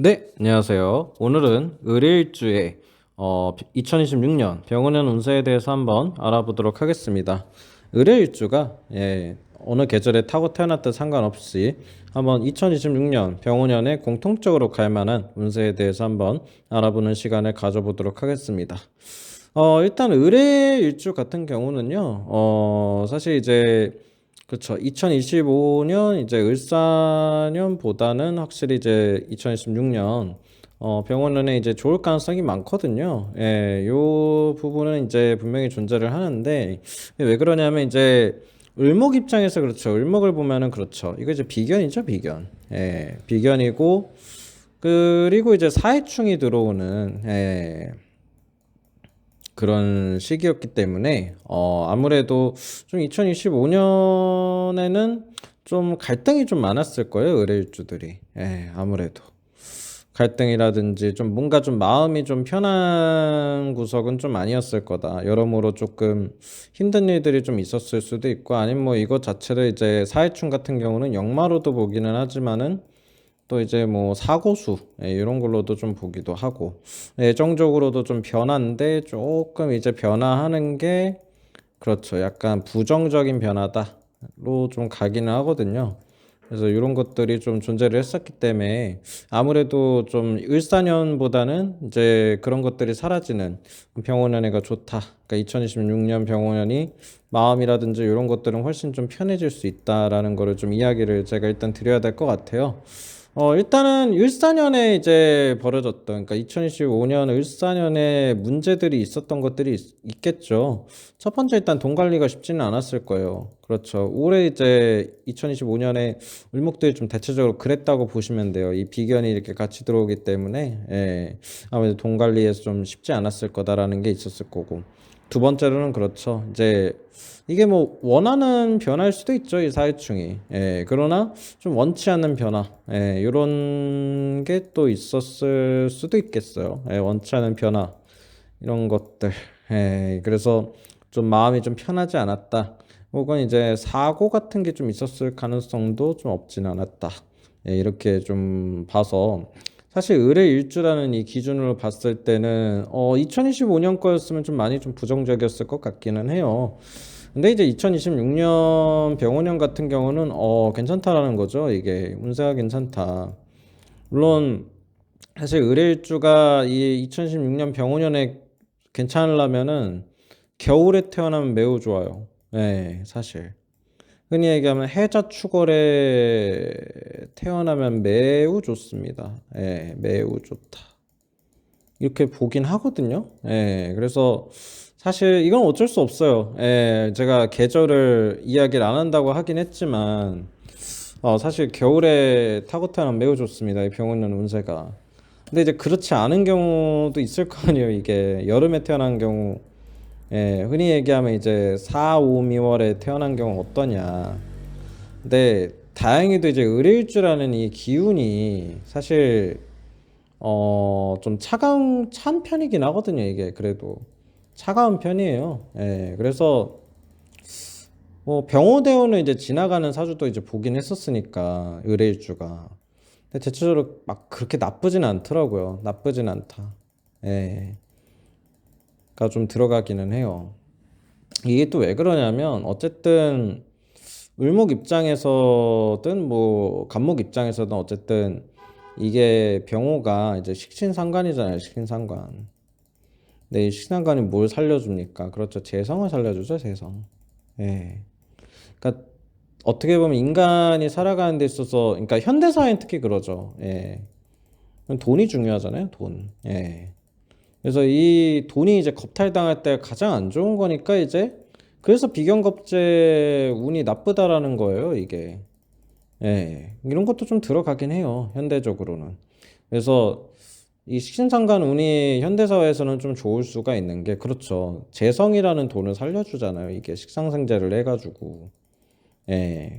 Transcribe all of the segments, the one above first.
네, 안녕하세요. 오늘은 의뢰일주의 2026년 병원년 운세에 대해서 한번 알아보도록 하겠습니다. 의뢰일주가 어느 계절에 타고 태어났든 상관없이 한번 2026년 병원년에 공통적으로 갈 만한 운세에 대해서 한번 알아보는 시간을 가져보도록 하겠습니다. 일단 의뢰일주 같은 경우는요, 사실 이제 그렇죠. 2025년 이제 을사년보다는 확실히 이제 2026년 병원년에 이제 좋을 가능성이 많거든요. 예, 요 부분은 이제 분명히 존재를 하는데 왜 그러냐면 이제 을목 입장에서 그렇죠. 을목을 보면은 그렇죠. 이거 이제 비견이죠, 비견. 예, 비견이고 그리고 이제 사해충이 들어오는 그런 시기였기 때문에 아무래도 좀 2025년에는 좀 갈등이 좀 많았을 거예요, 의뢰일주들이. 아무래도 갈등이라든지 좀 뭔가 좀 마음이 좀 편한 구석은 좀 아니었을 거다. 여러모로 조금 힘든 일들이 좀 있었을 수도 있고, 아니면 뭐 이것 자체를 이제 사회충 같은 경우는 역마로도 보기는 하지만은 또 이제 뭐 사고수 이런 걸로도 좀 보기도 하고 예정적으로도 좀 변화인데 조금 이제 변화하는 게 그렇죠. 약간 부정적인 변화다로 좀 가기는 하거든요. 그래서 이런 것들이 좀 존재를 했었기 때문에 아무래도 좀 을사년보다는 이제 그런 것들이 사라지는 병원연애가 좋다. 그러니까 2026년 병원연이 마음이라든지 이런 것들은 훨씬 좀 편해질 수 있다라는 거를 좀 이야기를 제가 일단 드려야 될 것 같아요. 일단은 을사년에 이제 벌어졌던, 그러니까 2025년 을사년에 문제들이 있었던 것들이 있겠죠. 첫 번째 일단 돈 관리가 쉽지는 않았을 거예요. 그렇죠. 올해 이제 2025년에 을목들이 좀 대체적으로 그랬다고 보시면 돼요. 이 비견이 이렇게 같이 들어오기 때문에, 아무래도 돈 관리에서 좀 쉽지 않았을 거다라는 게 있었을 거고. 두 번째로는 그렇죠. 이제 이게 뭐 원하는 변화일 수도 있죠, 이 사회충이. 그러나 좀 원치 않는 변화, 이런 게 또 있었을 수도 있겠어요. 원치 않은 변화 이런 것들. 그래서 좀 마음이 좀 편하지 않았다. 혹은 이제 사고 같은 게 좀 있었을 가능성도 좀 없진 않았다. 이렇게 좀 봐서 사실 을의 일주라는 이 기준으로 봤을 때는 2025년 거였으면 좀 많이 좀 부정적이었을 것 같기는 해요. 근데 이제 2026년 병원년 같은 경우는 괜찮다라는 거죠. 이게 운세가 괜찮다. 물론 사실 을의일주가 이 2016년 병원년에 괜찮으려면은 겨울에 태어나면 매우 좋아요. 사실. 흔히 얘기하면 해자 축월에 태어나면 매우 좋습니다. 매우 좋다. 이렇게 보긴 하거든요. 그래서 사실 이건 어쩔 수 없어요. 제가 계절을 이야기를 안 한다고 하긴 했지만, 사실 겨울에 타고 태어나면 매우 좋습니다. 이 병원년 운세가. 근데 이제 그렇지 않은 경우도 있을 거 아니에요. 이게 여름에 태어난 경우, 흔히 얘기하면 이제 4, 5, 2월에 태어난 경우 어떠냐. 근데 다행히도 이제 을일주라는 이 기운이 사실 좀 차가운 찬 편이긴 하거든요. 이게 그래도 차가운 편이에요. 그래서 뭐 병호대오는 이제 지나가는 사주도 이제 보긴 했었으니까 을일주가. 근데 대체적으로 막 그렇게 나쁘진 않더라고요. 나쁘진 않다. 예. 가좀 들어가기는 해요. 이게 또 왜 그러냐면 어쨌든 을목 입장에서든 뭐 간목 입장에서든 어쨌든 이게 병호가 이제 식신상관이잖아요. 식신상관. 근데 이 식신상관이 뭘 살려줍니까? 그렇죠. 재성을 살려주죠. 재성. 예. 그러니까 어떻게 보면 인간이 살아가는 데 있어서, 그러니까 현대사회는 특히 그러죠. 돈이 중요하잖아요. 돈. 그래서 이 돈이 이제 겁탈당할 때 가장 안 좋은 거니까 이제 그래서 비견겁제 운이 나쁘다라는 거예요. 이게. 이런 것도 좀 들어가긴 해요. 현대적으로는. 그래서 이 식신상관 운이 현대사회에서는 좀 좋을 수가 있는 게 그렇죠. 재성이라는 돈을 살려주잖아요. 이게 식상생재를 해가지고.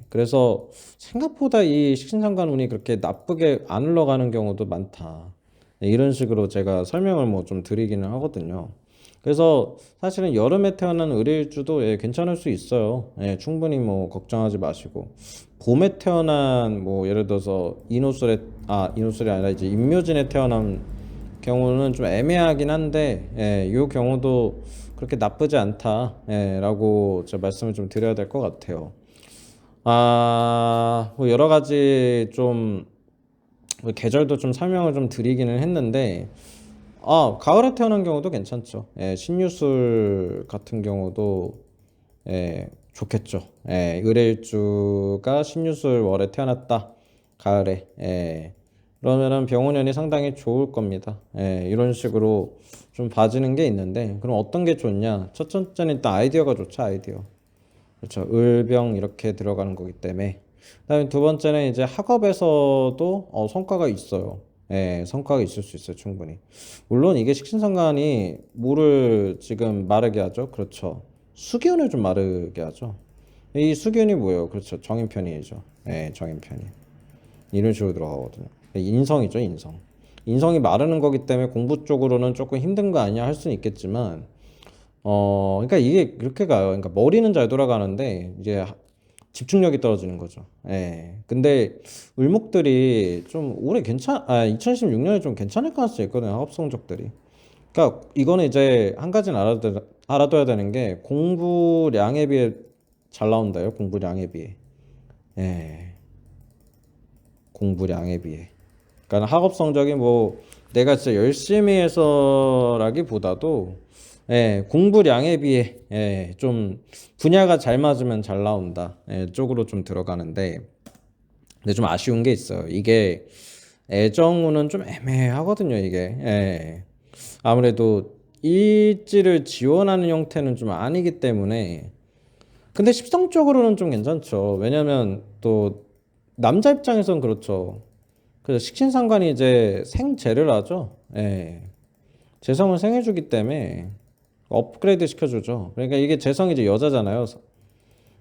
그래서 생각보다 이 식신상관 운이 그렇게 나쁘게 안 흘러가는 경우도 많다. 이런 식으로 제가 설명을 뭐 좀 드리기는 하거든요. 그래서 사실은 여름에 태어난 의뢰일주도 예, 괜찮을 수 있어요. 예, 충분히 뭐 걱정하지 마시고 봄에 태어난 뭐 예를 들어서 인호술이 아니라 이제 임묘진에 태어난 경우는 좀 애매하긴 한데 예, 이 경우도 그렇게 나쁘지 않다 예, 라고 제가 말씀을 좀 드려야 될 것 같아요. 뭐 여러 가지 좀 계절도 좀 설명을 좀 드리기는 했는데 가을에 태어난 경우도 괜찮죠. 예, 신유술 같은 경우도 예, 좋겠죠. 예, 을해일주가 신유술 월에 태어났다. 가을에. 예. 그러면은 병원연이 상당히 좋을 겁니다. 예, 이런 식으로 좀 봐지는 게 있는데, 그럼 어떤 게 좋냐? 첫 번째는 일단 아이디어가 좋죠, 아이디어. 그렇죠. 을병 이렇게 들어가는 거기 때문에. 그다음에 두 번째는 이제 학업에서도 성과가 있어요. 예, 성과가 있을 수 있어요, 충분히. 물론 이게 식신상관이 물을 지금 마르게 하죠. 그렇죠. 수기운을 좀 마르게 하죠. 이 수기운이 뭐예요? 그렇죠. 정인편이죠. 예, 정인편이. 이런 식으로 들어가거든요. 인성이죠, 인성. 인성이 마르는 거기 때문에 공부 쪽으로는 조금 힘든 거 아니야 할 수는 있겠지만 그러니까 이게 그렇게 가요. 그러니까 머리는 잘 돌아가는데 이제 집중력이 떨어지는 거죠. 예. 근데 을목들이 좀 올해 2016년에 좀 괜찮을 가능성이 있거든요. 학업 성적들이. 그러니까 이거는 이제 한 가지는 알아둬야 되는 게 공부량에 비해 잘 나온다요. 공부량에 비해. 예. 공부량에 비해. 그러니까 학업 성적이 뭐 내가 진짜 열심히 해서라기보다도 예, 공부량에 비해 좀 분야가 잘 맞으면 잘 나온다 쪽으로 좀 들어가는데 근데 좀 아쉬운 게 있어요. 이게 애정우는 좀 애매하거든요. 이게 아무래도 일지를 지원하는 형태는 좀 아니기 때문에 근데 십성적으로는 좀 괜찮죠. 왜냐면 또 남자 입장에선 그렇죠. 그래서 식신상관이 이제 생재를 하죠. 재성을 생해주기 때문에 업그레이드 시켜주죠. 그러니까 이게 재성이 이제 여자잖아요.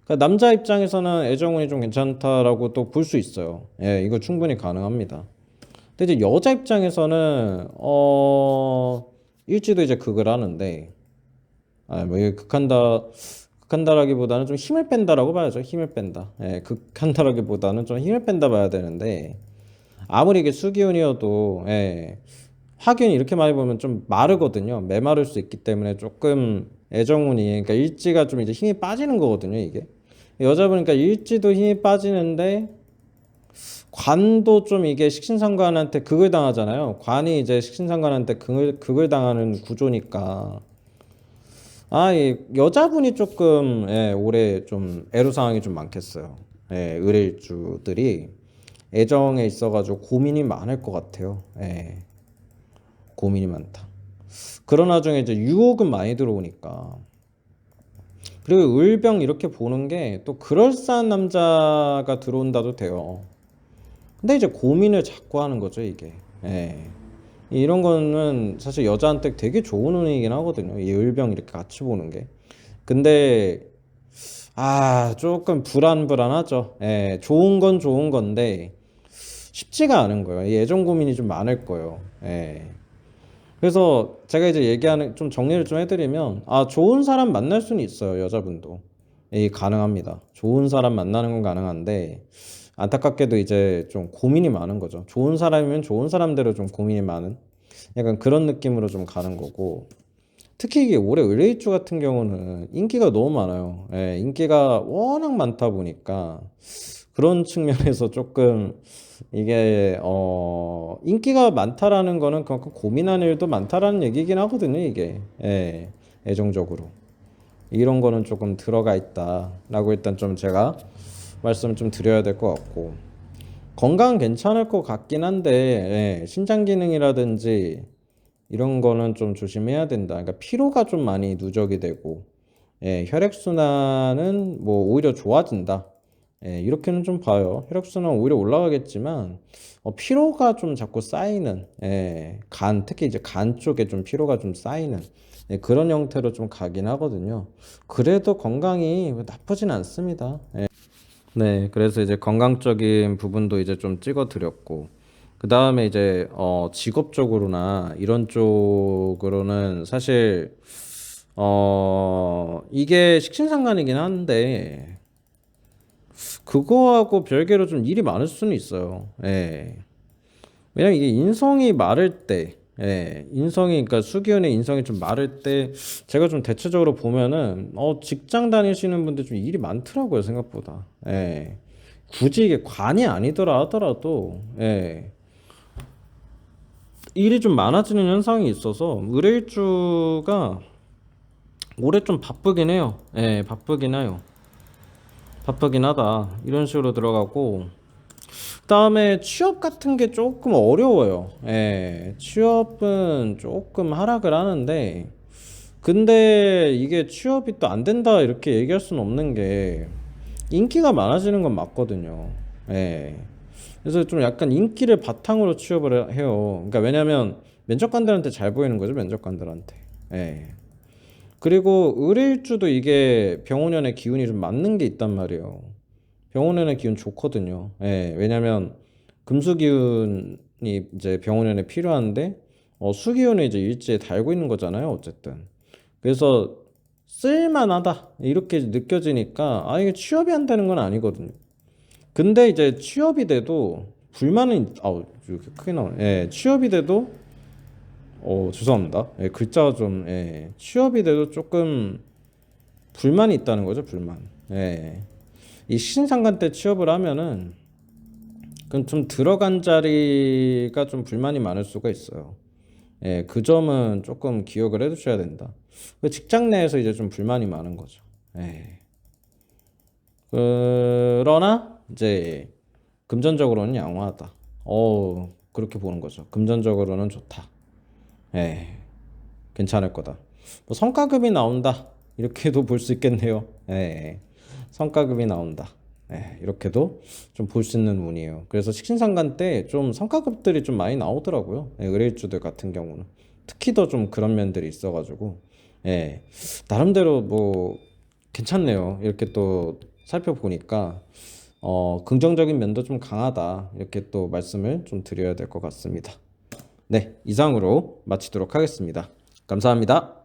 그러니까 남자 입장에서는 애정운이 좀 괜찮다라고 또 볼 수 있어요. 이거 충분히 가능합니다. 근데 이제 여자 입장에서는 일지도 이제 극을 하는데 뭐 이게 극한다라기보다는 좀 힘을 뺀다라고 봐야죠. 힘을 뺀다. 극한다라기보다는 좀 힘을 뺀다 봐야 되는데 아무리 이게 수기운이어도 화균이 이렇게 많이 보면 좀 마르거든요. 메마를 수 있기 때문에 조금 애정운이 그러니까 일지가 좀 이제 힘이 빠지는 거거든요. 이게 여자분이니까 일지도 힘이 빠지는데 관도 좀 이게 식신상관한테 극을 당하잖아요. 관이 이제 식신상관한테 극을 당하는 구조니까 이 여자분이 조금 올해 좀 애로사항이 좀 많겠어요. 을일주들이 애정에 있어가지고 고민이 많을 것 같아요. 고민이 많다. 그런 와중에 이제 유혹은 많이 들어오니까. 그리고 을병 이렇게 보는 게 또 그럴싸한 남자가 들어온다도 돼요. 근데 이제 고민을 자꾸 하는 거죠, 이게. 이런 거는 사실 여자한테 되게 좋은 운이긴 하거든요. 이 을병 이렇게 같이 보는 게. 근데 조금 불안불안하죠. 좋은 건 좋은 건데 쉽지가 않은 거예요. 이 애정 고민이 좀 많을 거예요. 그래서 제가 이제 얘기하는 좀 정리를 좀 해드리면 좋은 사람 만날 수는 있어요. 여자분도 가능합니다. 좋은 사람 만나는 건 가능한데 안타깝게도 이제 좀 고민이 많은 거죠. 좋은 사람이면 좋은 사람대로 좀 고민이 많은 약간 그런 느낌으로 좀 가는 거고 특히 이게 올해 의뢰일주 같은 경우는 인기가 너무 많아요. 인기가 워낙 많다 보니까 그런 측면에서 조금 이게 인기가 많다라는 거는 그만큼 고민하는 일도 많다라는 얘기긴 하거든요. 이게 애정적으로 이런 거는 조금 들어가 있다라고 일단 좀 제가 말씀 좀 드려야 될 것 같고 건강은 괜찮을 것 같긴 한데 신장 기능이라든지 이런 거는 좀 조심해야 된다. 그러니까 피로가 좀 많이 누적이 되고 혈액순환은 뭐 오히려 좋아진다. 이렇게는 좀 봐요. 혈액순환 오히려 올라가겠지만 피로가 좀 자꾸 쌓이는 간 특히 이제 간 쪽에 좀 피로가 좀 쌓이는 그런 형태로 좀 가긴 하거든요. 그래도 건강이 나쁘진 않습니다. 네, 그래서 이제 건강적인 부분도 이제 좀 찍어 드렸고 그 다음에 이제 직업적으로나 이런 쪽으로는 사실 이게 식신상관이긴 한데 그거하고 별개로 좀 일이 많을 수는 있어요. 예. 왜냐면 이게 인성이 마를 때, 예, 인성이 그러니까 수기운의 인성이 좀 마를 때 제가 좀 대체적으로 보면은 직장 다니시는 분들 좀 일이 많더라고요 생각보다. 예. 굳이 이게 관이 아니더라 하더라도 예. 일이 좀 많아지는 현상이 있어서 의뢰일주가 올해 좀 바쁘긴 해요. 예, 바쁘긴 해요. 바쁘긴 하다. 이런 식으로 들어가고 그다음에 취업 같은 게 조금 어려워요. 예, 취업은 조금 하락을 하는데 근데 이게 취업이 또 안 된다 이렇게 얘기할 수는 없는 게 인기가 많아지는 건 맞거든요. 예. 그래서 좀 약간 인기를 바탕으로 취업을 해요. 그러니까 왜냐면 면접관들한테 잘 보이는 거죠, 면접관들한테. 예. 그리고 의뢰일주도 이게 병원연의 기운이 좀 맞는 게 있단 말이에요. 병원연의 기운 좋거든요. 예, 왜냐면 금수기운이 이제 병원연에 필요한데 수기운을 이제 일지에 달고 있는 거잖아요. 어쨌든. 그래서 쓸만하다 이렇게 느껴지니까 이게 취업이 안 되는 건 아니거든요. 근데 이제 취업이 돼도 불만은 이렇게 크게 나오네. 예, 취업이 돼도 죄송합니다. 예, 글자가 좀 취업이 돼도 조금 불만이 있다는 거죠, 불만. 예. 이 신상관 때 취업을 하면은 그럼 좀 들어간 자리가 좀 불만이 많을 수가 있어요. 예, 그 점은 조금 기억을 해 두셔야 된다. 그 직장 내에서 이제 좀 불만이 많은 거죠. 예. 그러나 이제 금전적으로는 양호하다. 그렇게 보는 거죠. 금전적으로는 좋다. 예, 괜찮을 거다. 뭐 성과급이 나온다. 이렇게도 볼 수 있겠네요. 예, 성과급이 나온다. 예, 이렇게도 좀 볼 수 있는 운이에요. 그래서 식신상관 때 좀 성과급들이 좀 많이 나오더라고요. 예, 의뢰주들 같은 경우는 특히 더 좀 그런 면들이 있어가지고 예, 나름대로 뭐 괜찮네요. 이렇게 또 살펴보니까 긍정적인 면도 좀 강하다. 이렇게 또 말씀을 좀 드려야 될 것 같습니다. 네, 이상으로 마치도록 하겠습니다. 감사합니다.